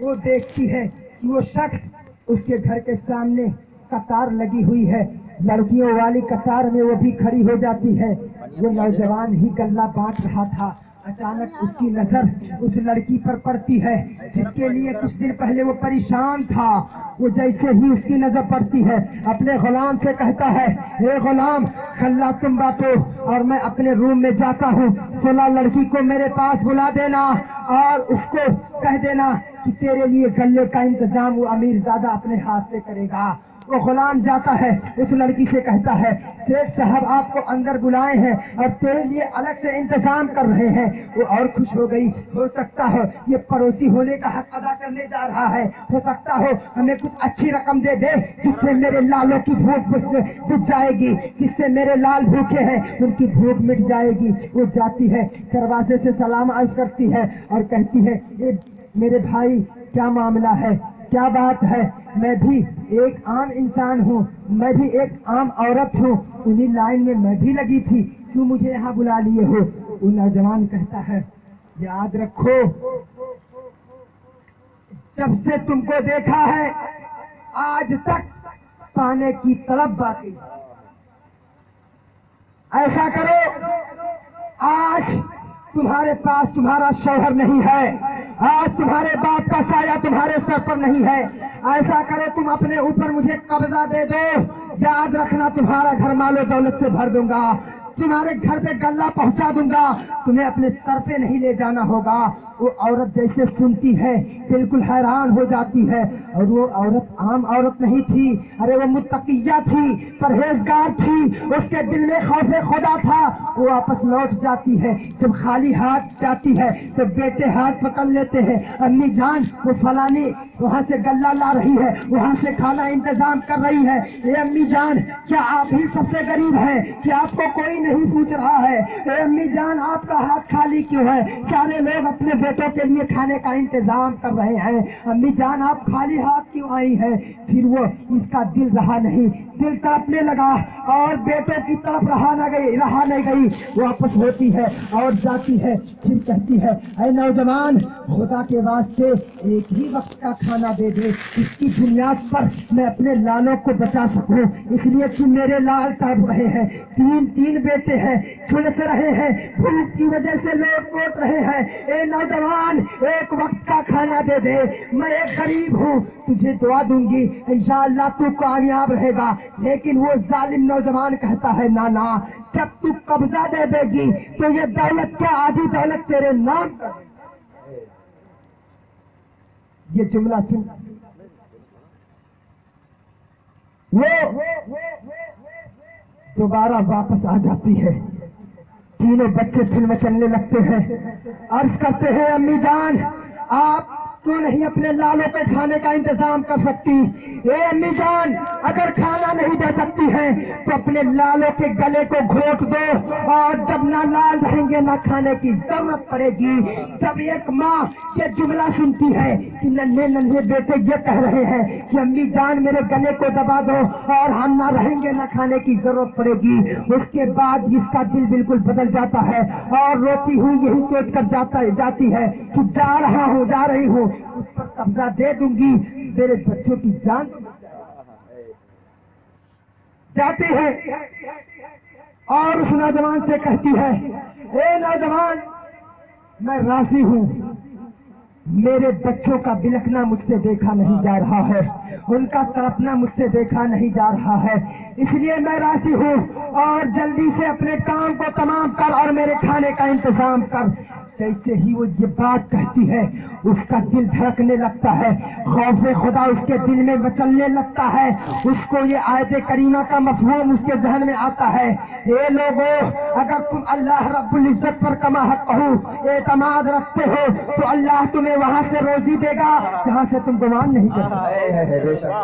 وہ دیکھتی ہے کہ وہ شخص اس کے گھر کے سامنے قطار لگی ہوئی ہے، لڑکیوں والی قطار میں وہ بھی کھڑی ہو جاتی ہے۔ وہ نوجوان ہی غلہ بانٹ رہا تھا، اچانک اس کی نظر اس لڑکی پر پڑتی ہے جس کے لیے کچھ دن پہلے وہ پریشان تھا۔ وہ جیسے ہی اس کی نظر پڑتی ہے اپنے غلام سے کہتا ہے، اے غلام، غلہ تم بانٹو اور میں اپنے روم میں جاتا ہوں، فلاں لڑکی کو میرے پاس بلا دینا اور اس کو کہہ دینا کہ تیرے لیے غلے کا انتظام وہ امیر زادہ اپنے ہاتھ سے کرے گا۔ وہ غلام جاتا ہے، اس لڑکی سے کہتا ہے، سیٹھ صاحب آپ کو اندر بلائے ہیں اور تیرے لیے الگ سے انتظام کر رہے ہیں۔ وہ اور خوش ہو گئی، ہو سکتا ہے یہ پڑوسی ہونے کا حق ادا کرنے جا رہا ہے، ہو سکتا ہو ہمیں کچھ اچھی رقم دے دے جس سے میرے لالوں کی بھوک بجھ جائے گی، جس سے میرے لال بھوکے ہیں ان کی بھوک مٹ جائے گی۔ وہ جاتی ہے، دروازے سے سلام عرض کرتی ہے اور کہتی ہے، اے میرے بھائی، کیا معاملہ ہے، کیا بات ہے؟ میں بھی ایک عام انسان ہوں، میں بھی ایک عام عورت ہوں، انہی لائن میں میں بھی لگی تھی، کیوں مجھے یہاں بلا لیے ہو؟ وہ نوجوان کہتا ہے، یاد رکھو جب سے تم کو دیکھا ہے آج تک پانے کی طلب باقی۔ ایسا کرو، آج تمہارے پاس تمہارا شوہر نہیں ہے، آج تمہارے باپ کا سایہ تمہارے سر پر نہیں ہے، ایسا کرو تم اپنے اوپر مجھے قبضہ دے دو، یاد رکھنا تمہارا گھر مال و دولت سے بھر دوں گا، تمہارے گھر پہ غلہ پہنچا دوں گا، تمہیں اپنے سر پہ نہیں لے جانا ہوگا۔ وہ عورت جیسے سنتی ہے بالکل حیران ہو جاتی ہے، اور وہ عورت عام عورت نہیں تھی، ارے وہ متقیہ تھی، پرہیزگار تھی، اس کے دل میں خوف خدا تھا۔ وہ واپس لوٹ جاتی ہے، جب خالی ہاتھ جاتی ہے تو بیٹے ہاتھ پکڑ لیتے ہیں، امی جان وہ فلانی وہاں سے غلہ لا رہی ہے، وہاں سے کھانا انتظام کر رہی ہے، اے امی جان کیا آپ ہی سب سے غریب ہیں کہ آپ کو کوئی نہیں پوچھ رہا ہے؟ اے امی جان آپ کا ہاتھ خالی کیوں ہے؟ سارے لوگ اپنے بیٹوں کے لیے کھانے کا انتظام کر رہے ہیں، امی جان آپ خالی ہاتھ کیوں آئی ہیں؟ پھر وہ اس کا دل رہا نہیں، دل تڑپنے لگا اور بیٹوں کی طرف رہا نہیں گئی، واپس ہوتی ہے اور جاتی ہے، پھر کہتی ہے، اے نوجوان خدا کے واسطے ایک ہی وقت کا کھانا دے دے، اس کی بنیاد پر میں اپنے لالوں کو بچا سکوں، اس لیے کہ میرے لال تڑپ رہے ہیں، تین بیٹے ہیں، جھلس رہے ہیں، بھوک کی وجہ سے لوٹ پوٹ رہے ہیں، اے نوجوان ایک وقت کا کھانا دے دے، میں ایک غریب ہوں، تجھے دعا دوں گی انشاءاللہ تو کامیاب رہے گا۔ لیکن وہ ظالم نوجوان کہتا ہے، نانا جب تو قبضہ دے دے گی تو یہ دولت کیا آدھی دولت تیرے نام کر دے گا۔ یہ جملہ سن وہ دوبارہ واپس آ جاتی ہے، تینوں بچے فلم چلنے لگتے ہیں، عرض کرتے ہیں، امی جان آپ کیوں نہیں اپنے لالوں کے کھانے کا انتظام کر سکتی؟ اے امی جان اگر کھانا نہیں دے سکتی ہیں تو اپنے لالوں کے گلے کو گھونٹ دو، اور جب نہ لال رہیں گے نہ کھانے کی ضرورت پڑے گی۔ جب ایک ماں یہ جملہ سنتی ہے کہ ننھے بیٹے یہ کہہ رہے ہیں کہ امی جان میرے گلے کو دبا دو اور ہم نہ رہیں گے نہ کھانے کی ضرورت پڑے گی، اس کے بعد اس کا دل بالکل بدل جاتا ہے اور روتی ہوئی یہی سوچ کر جاتی ہے کہ جا رہی ہوں اس پر قبضہ دے دوں گی، میرے بچوں کی جان جاتے ہیں اور اس نوجوان سے کہتی ہے، اے نوجوان میں راضی ہوں، میرے بچوں کا بلکنا مجھ سے دیکھا نہیں جا رہا ہے، ان کا تڑپنا مجھ سے دیکھا نہیں جا رہا ہے، اس لیے میں راضی ہوں، اور جلدی سے اپنے کام کو تمام کر اور میرے کھانے کا انتظام کر۔ جیسے ہی وہ یہ بات کہتی ہے اس کا دل دھڑکنے لگتا ہے، خوف خدا اس کے دل میں مچلنے لگتا ہے، اس کو یہ آیت کریمہ کا مفہوم اس کے ذہن میں آتا ہے، اے لوگو اگر تم اللہ رب العزت پر کما حق اعتماد رکھتے ہو تو اللہ تمہیں وہاں سے روزی دے گا جہاں سے تم گمان نہیں کر سکتے۔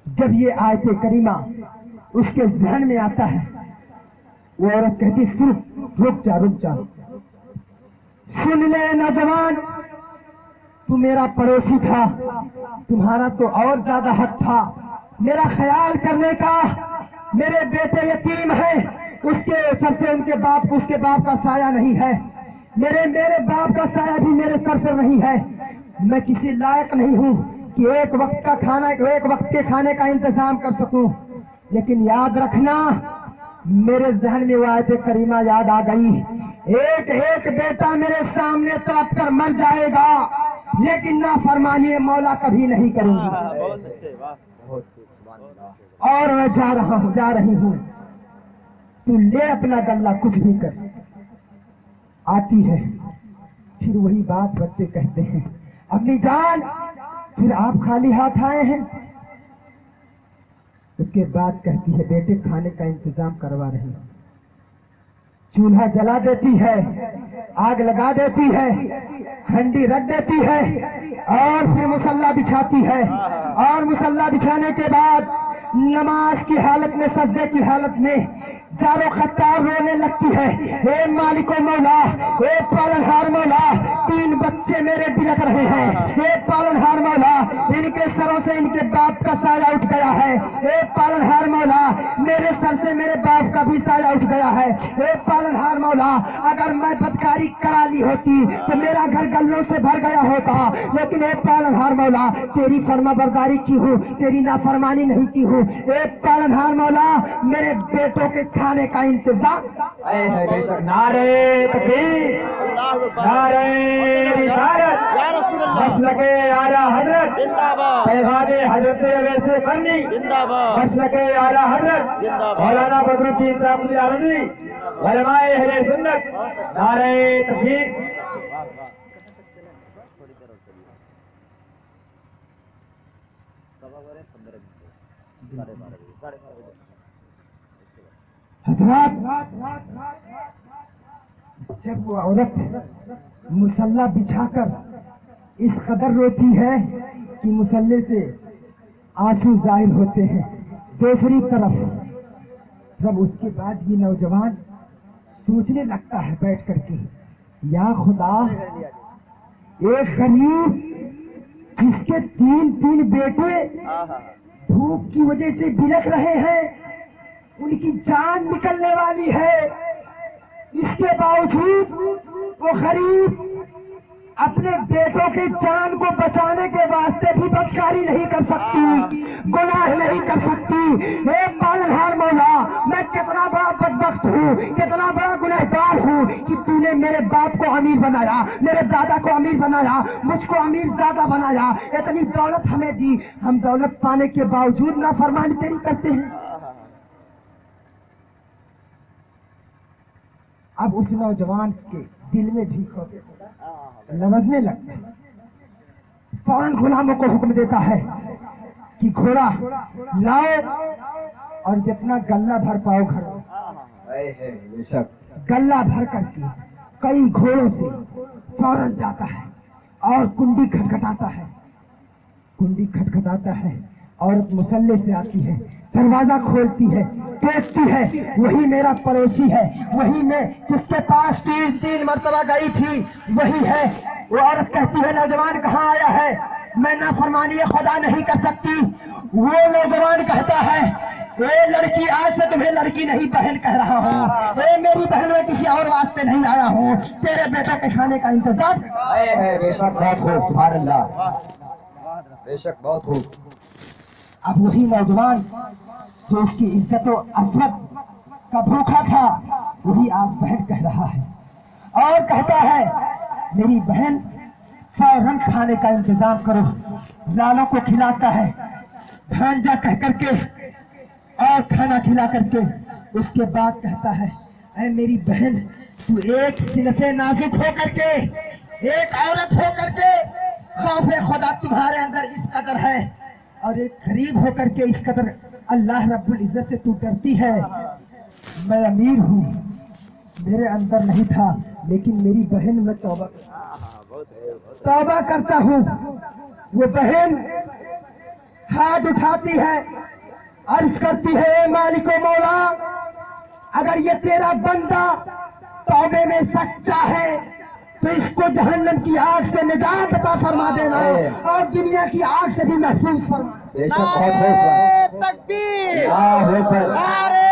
جب یہ آیت کریمہ اس کے ذہن میں آتا ہے وہ عورت کہتی، رک جا، سن لے نوجوان، تو میرا پڑوسی تھا، تمہارا تو اور زیادہ حق تھا میرا خیال کرنے کا، میرے بیٹے یتیم ہیں، اس کے سر سے اس کے باپ کا سایہ نہیں ہے، میرے باپ کا سایہ بھی میرے سر پر نہیں ہے. میں کسی لائق نہیں ہوں کہ ایک وقت کے کھانے کا انتظام کر سکوں. لیکن یاد رکھنا، میرے ذہن میں وہ آیت کریمہ یاد آ گئی، ایک ایک بیٹا میرے سامنے تڑپ کر مر جائے گا لیکن نافرمانی مولا کبھی نہیں کروں گی. اور میں جا رہی ہوں. تو لے اپنا گلہ، کچھ بھی کر. آتی ہے پھر وہی بات، بچے کہتے ہیں اپنی جان پھر آپ خالی ہاتھ آئے ہیں. اس کے بعد کہتی ہے بیٹے کھانے کا انتظام کروا رہی ہوں. چولہا جلا دیتی ہے، آگ لگا دیتی ہے، ہنڈی رکھ دیتی ہے اور پھر مصلی بچھاتی ہے. اور مصلی بچھانے کے بعد نماز کی حالت میں، سجدے کی حالت میں زارو خطار رونے لگتی ہے. اے مالک و مولا، اے پالنہار مولا، 3 بچے میرے بلک رہے ہیں. اے پالنہار مولا، ان کے سروں سے ان کے باپ کا سایہ اٹھ گیا ہے. اے پالنہار مولا، میرے سر سے میرے باپ کا بھی سایہ اٹھ گیا ہے. اے پالنہار مولا، اگر میں بدکاری کرا لی ہوتی تو میرا گھر گلوں سے بھر گیا ہوتا. لیکن اے پالنہار مولا، تیری فرما برداری کی ہوں، تیری نافرمانی نہیں کی ہوں. اے پالنہار مولا، میرے بیٹوں کے کھانے کا انتظام. بے شک. نعرے تکبیر، نعرے رسالت، مسلک اعلیٰ حضرت، پیغام حضرت اویس قرنی، مسلک اعلیٰ حضرت مولانا بدر الدین صاحب اللہ رضوی، علماء اہل سنت. نعرے تکبیر. حضرات، جب وہ عورت مصلی بچھا کر اس قدر روتی ہے کہ مصلی سے آنسو ظاہر ہوتے ہیں، دوسری طرف جب اس کے بعد یہ نوجوان سوچنے لگتا ہے بیٹھ کر کے، یا خدا، ایک غریب جس کے 3 بیٹے بھوک کی وجہ سے بلک رہے ہیں، ان کی جان نکلنے والی ہے، اس کے باوجود وہ غریب اپنے بیٹوں کی جان کو بچانے کے واسطے بھی بدکاری نہیں کر سکتی، گناہ نہیں کر سکتی. اے پالنہار مولا، میں کتنا بڑا بدبخت ہوں، کتنا بڑا گنہگار ہوں کہ تو نے میرے باپ کو امیر بنایا، میرے دادا کو امیر بنایا، مجھ کو امیر زیادہ بنایا، اتنی دولت ہمیں دی، ہم دولت پانے کے باوجود نافرمانی تیری کرتے ہیں. اب اس نوجوان کے دل میں بھی لمزنے لگتا ہے. فوراً غلاموں کو حکم دیتا ہے کہ گھوڑا لاؤ اور جتنا گلہ بھر پاؤ گھر. گلہ بھر کر کے کئی گھوڑوں سے فوراً جاتا ہے اور کنڈی کھٹکھٹاتا ہے. کنڈی کھٹکھٹاتا ہے، عورت مصلی سے آتی ہے، دروازہ کھولتی ہے، دیکھتی ہے وہی میرا پڑوسی ہے، وہی میں جس کے پاس 3 مرتبہ گئی تھی وہی ہے. وہ عورت کہتی ہے نوجوان کہاں آیا ہے، میں نافرمانی خدا نہیں کر سکتی. وہ نوجوان کہتا ہے اے لڑکی، آج سے تمہیں لڑکی نہیں بہن کہہ رہا ہوں. اے میری بہن، میں کسی اور واسطے نہیں آیا ہوں، تیرے بیٹے کے کھانے کا انتظام. بے شک بہت خوب، سبحان اللہ، بے شک بہت خوب. اب وہی نوجوان جو اس کی عزت و عصمت کا بھوکا تھا، وہی آج بہن کہہ رہا ہے اور کہتا ہے میری بہن، فوراً کھانے کا انتظام کرو. لالوں کو کھلاتا ہے بھانجا کہہ کر کے اور کھانا کھلا کر کے. اس کے بعد کہتا ہے اے میری بہن، تو ایک صنف نازک ہو کر کے، ایک عورت ہو کر کے خوف خدا تمہارے اندر اس قدر ہے، اور ایک غریب ہو کر کے اس قدر اللہ رب العزت سے تو ڈرتی ہے. میں امیر ہوں، میرے اندر نہیں تھا، لیکن میری بہن میں توبہ کرتا ہوں. وہ بہن ہاتھ اٹھاتی ہے، عرض کرتی ہے اے مالک و مولا، اگر یہ تیرا بندہ توبے میں سچا ہے تو اس کو جہنم کی آگ سے نجات عطا فرما دینا اور دنیا کی آگ سے بھی محفوظ فرما. نعرے تکبیر، نعرے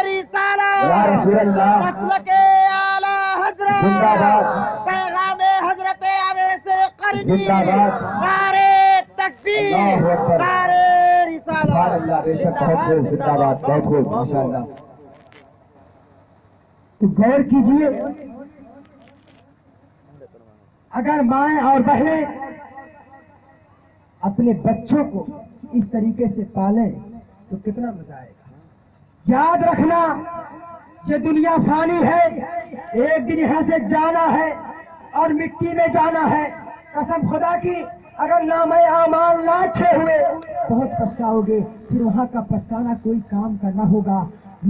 رسالت، مسلک اعلیٰ حضرت زندہ باد پیغام حضرت اویس قرنی زندہ باد نعرے تکبیر اللہ اکبر نعرے سبحان رسالت اللہ بے شک بہت خوب زندہ باد بہت خوب ماشاءاللہ تو غور کیجئے اگر مائیں اور بہنیں اپنے بچوں کو اس طریقے سے پالیں تو کتنا مزہ آئے گا. یاد رکھنا یہ دنیا فانی ہے, ایک دن یہاں سے جانا ہے اور مٹی میں جانا ہے. قسم خدا کی اگر نامہ اعمال نہ اچھے ہوئے بہت پچھتاؤ گے, پھر وہاں کا پچھتانا کوئی کام کرنا ہوگا.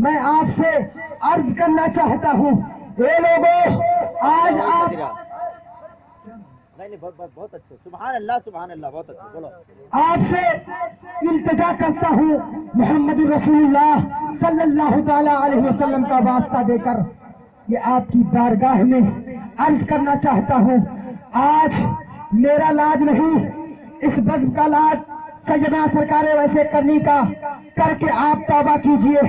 میں آپ سے عرض کرنا چاہتا ہوں اے لوگوں, آج آپ نہیں بہت اچھے سبحان اللہ بہت اچھے بولو. آپ سے التجا کرتا ہوں محمد رسول اللہ صلی اللہ تعالی علیہ وسلم کا واسطہ دے کر یہ آپ کی بارگاہ میں عرض کرنا چاہتا ہوں, آج میرا لاج نہیں, اس بزم کا لاج سیدنا سرکار ویسے کرنی کا کر کے آپ توبہ کیجئے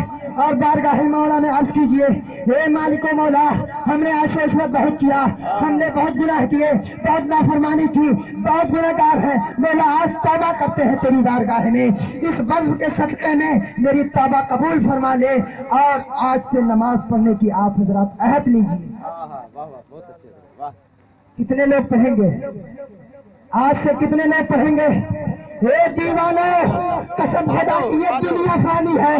اور بارگاہ مولا میں عرض کیجئے, اے مالک و مولا, ہم نے عیش و عشرت بہت کیا, ہم نے بہت گناہ کیے, بہت نافرمانی کی, بہت گنہگار ہیں. مولا آج توبہ کرتے ہیں تیری بارگاہ میں, اس بزم کے صدقے میں میری توبہ قبول فرما لے اور آج سے نماز پڑھنے کی آپ حضرات عہد لیجیے. بہت اچھے واہ. کتنے لوگ پڑھیں گے آج سے, کتنے لوگ پڑھیں گے؟ اے دیوانو, قسم خدا کی یہ دنیا فانی ہے,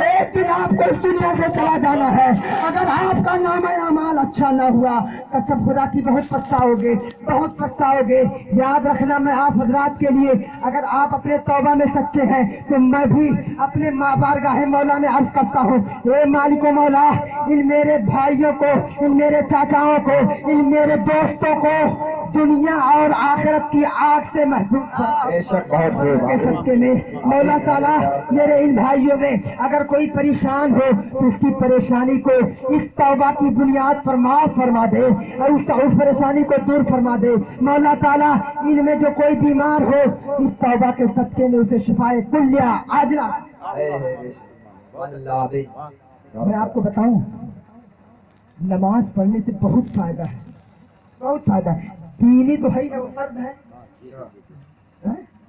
ایک دن آپ کو اس دنیا سے چلا جانا ہے. اگر آپ کا نامہ اعمال اچھا نہ ہوا قسم خدا کی بہت پچھتاؤ گے, بہت پچھتاؤ گے. یاد رکھنا میں آپ حضرات کے لیے اگر آپ اپنے توبہ میں سچے ہیں تو میں بھی اپنے بارگاہ مولا میں عرض کرتا ہوں, اے مالک و مولا, ان میرے بھائیوں کو, ان میرے چاچاؤں کو, ان میرے دوستوں کو دنیا اور آخرت کی آگ سے محفوظ بے شک بہت خوب کے صدقے میں مولا تعالیٰ میرے ان بھائیوں میں اگر کوئی پریشان ہو تو اس کی پریشانی کو اس توبہ کی بنیاد پر معاف فرما دے اور اس پریشانی کو دور فرما دے. مولا تعالیٰ ان میں جو کوئی بیمار ہو اس توبہ کے صدقے میں اسے شفائے کلیہ عاجلہ. سبحان اللہ بھی میں آپ کو بتاؤں نماز پڑھنے سے بہت فائدہ ہے, بہت فائدہ ہے. دینی تو ہے, فرض ہے,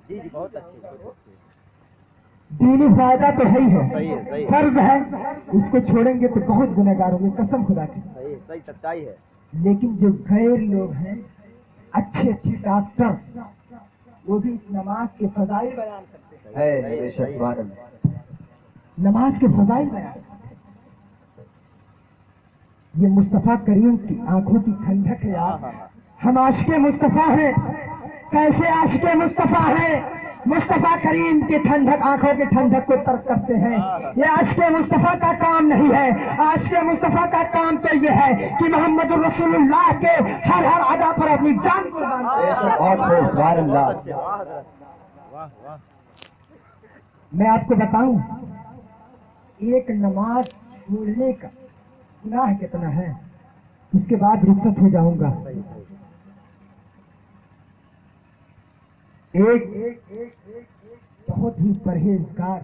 جی بہت اچھے. دینی فائدہ تو ہے ہی ہے, صحیح. فرض ہے, اس کو چھوڑیں گے تو بہت گنہگار ہوں گے قسم خدا کی. صحیح سچائی ہے. لیکن جو غیر لوگ ہیں, اچھے اچھے ڈاکٹر, وہ بھی اس نماز کے فضائل بیان کرتے ہیں, ہے بے شک سبحان اللہ نماز کے فضائل بیان کرتے ہیں. یہ مصطفیٰ کریم کی آنکھوں کی ٹھنڈک ہے یار. ہم عاشق مصطفیٰ ہیں, کیسے عاشق مصطفیٰ ہیں, مصطفیٰ کریم کی ٹھنڈک, آنکھوں کی ٹھنڈک کو ترک کرتے ہیں. یہ عاشق مصطفیٰ کا کام نہیں ہے. عاشق مصطفیٰ کا کام تو یہ ہے کہ محمد الرسول اللہ کے ہر ادا پر اپنی جان قربان بے شک بہت خوب سبحان اللہ. میں آپ کو بتاؤں ایک نماز چھوڑنے کا گناہ کتنا ہے, اس کے بعد رخصت ہو جاؤں گا. ایک بہت ہی پرہیزگار